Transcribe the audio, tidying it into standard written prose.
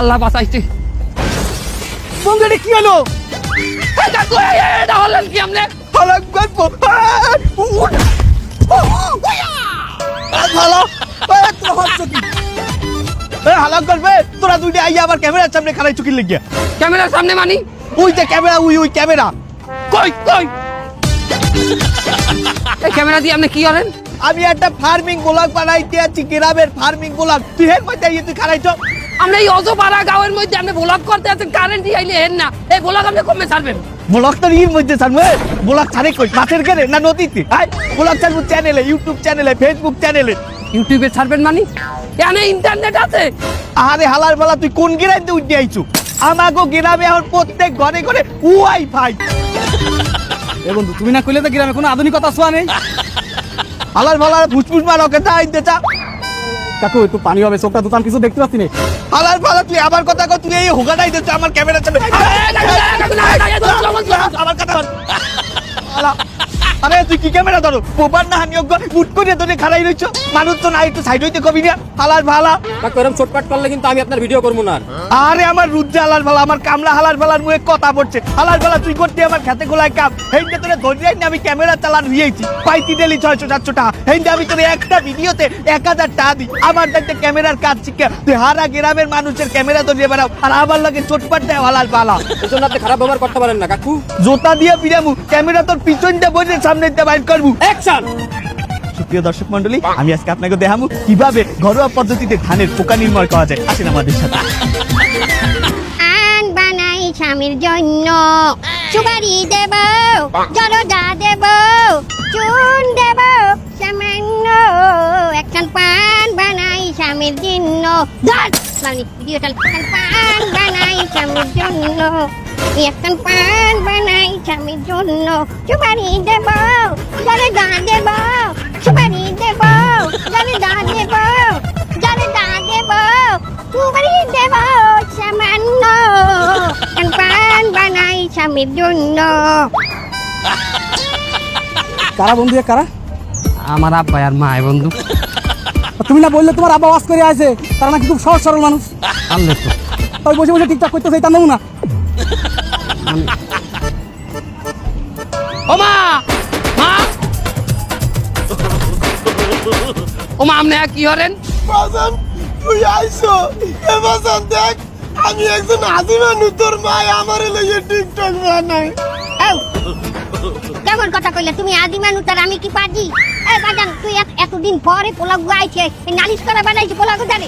আল্লাহ বাঁচাইছে। বন্ধু এটা কি হলো? এই কাকু, এটা হলেন কি আপনি? হালাক গল্প ভালো তোরা হচ্ছে কি হালাক গল্পে তোরা দুইটা আইয়া আবার ক্যামেরার সামনে খারাই চুকির লেগিয়া। ক্যামেরার সামনে মানি? ওই যে ক্যামেরা, ওই ক্যামেরা। কই কই এই ক্যামেরা দিয়ে আপনি কি করেন? আমি একটা ফার্মিং ব্লগ বানাইতে আছি, গ্রামের ফার্মিং ব্লগ। তুই হের মধ্যে তুই খারাইছ। আমরা এই অজপাড়া গাঁয়ের মধ্যে আপনি ব্লগ করতে আছেন, কারেন্ট আইলে হেন না। এই ব্লগ আপনি কমে ছাড়বেন? ব্লগ তো ইর মধ্যে ছাড়বো। ব্লগ ছাড়ে কই? মাছের ঘেরে না নদীতে? ব্লগ ছাড়বো চ্যানেলে, ইউটিউব চ্যানেলে, ফেসবুক চ্যানেলে। ইউটিউবে ছাড়বেন মানে? এখানে ইন্টারনেট আছে? আরে হালার বেলা তুই কোন গ্রামে উঠে আইছু? আমাগো গ্রামে এখন প্রত্যেক ঘরে ঘরে ওয়াইফাই। এ বন্ধু তুমি না কইলে তো গ্রামে কোনো আধুনিকতা ছোঁয়া নেই। হালার বেলা ফুসফুস মার ওকে তা আইতে চা। কাকু একটু পানি হবে, চোখটা দুটান কিছু দেখতে পাচ্ছি না। হালার বেলা তুই আবার কথা কর, তুই এই হোগাটাই দিচ্ছ আমার ক্যামেরা চাপে। আমার কথা বল। আরে তুই কি ক্যামেরা ধরো? পোপার না হানিয়োগ্য উঠ করে ধরে খাড়াই রইছ। মানুষ তো নাই, একটু সাইড হইতে কবি না। হালার ভালা কাকু এরকম চটপাট করলে কিন্তু আমি আপনার ভিডিও করবো না। আরে আমার রুদ্রা হালার ভালা, আমার কামলা হালার ভালার মুখে কথা পড়ছে। হালার ভালা তুই করতে আমার খেতে গোলায় কাম। হেইতে তোরে ধরে আমি ক্যামেরা চালান হইয়েছি, পাইতি ডেলি 600-700 টাকা। হেইতে আমি তোরে একটা ভিডিওতে 1000 টাকা দিই। আমার দেখতে ক্যামেরার কাজ শিখে তুই হারা গ্রামের মানুষের ক্যামেরা ধরিয়ে বেড়াও, আর আমার লাগে চটপাট দেয় হালার ভালা। এই জন্য আপনি খারাপ ব্যবহার করতে পারেন না কাকু। জোতা দিয়ে বিরামু, ক্যামেরা তোর পিছনটা বসে সামনে দিয়ে বাইর করবো। অ্যাকশন। সুপ্রিয় দর্শক মন্ডলী, আমি আজকে আপনাকে দেখাবো কিভাবে ঘরোয়া পদ্ধতিতে ধানের পোকা নির্মূল করা যায়। আসেন আমাদের সাথে। আন বানাই স্বামীর জন্য, সুপারি দেব, জলদা দেব, চুন দেব সামান্য, একখান পান বানাই স্বামীর জন্য। ধর মানে ভিডিওটা, একখান পান বানাই স্বামীর জন্য, একখান পান বানাই স্বামীর জন্য, সুপারি দেব, জলদা দেব, সুপারি দেব, জলদা দেব, জলদা দেব, সুপারি দেব সামান্য, পান বানাই স্বামীর জন্য। কারা বন্ধু এ কারা? আমার আব্বা আর মা বন্ধু। তুমি না বললে তোমার আব্বা ওয়াজ করে আছে, তারা নাকি খুব সহজ সরল মানুষ। আল্লাহ তো তাই বসে বসে টিকটক করতেছে, এটা নেও না। ও মা, মা, ও মা আপনি কি করেন? বাজান তুই আইছো, এ বাজান দেখ আমি একজন আদিমা নূতর মা, আমারে লইয়ে টিকটক বানাই। কেমন কথা কইলে তুমি? আদি মানুষ আর আমি কি পারি? বাজান তুই এতদিন পরে পোলাগু আইছে, নালিশ করা বানাইছে পোলাগু জানে।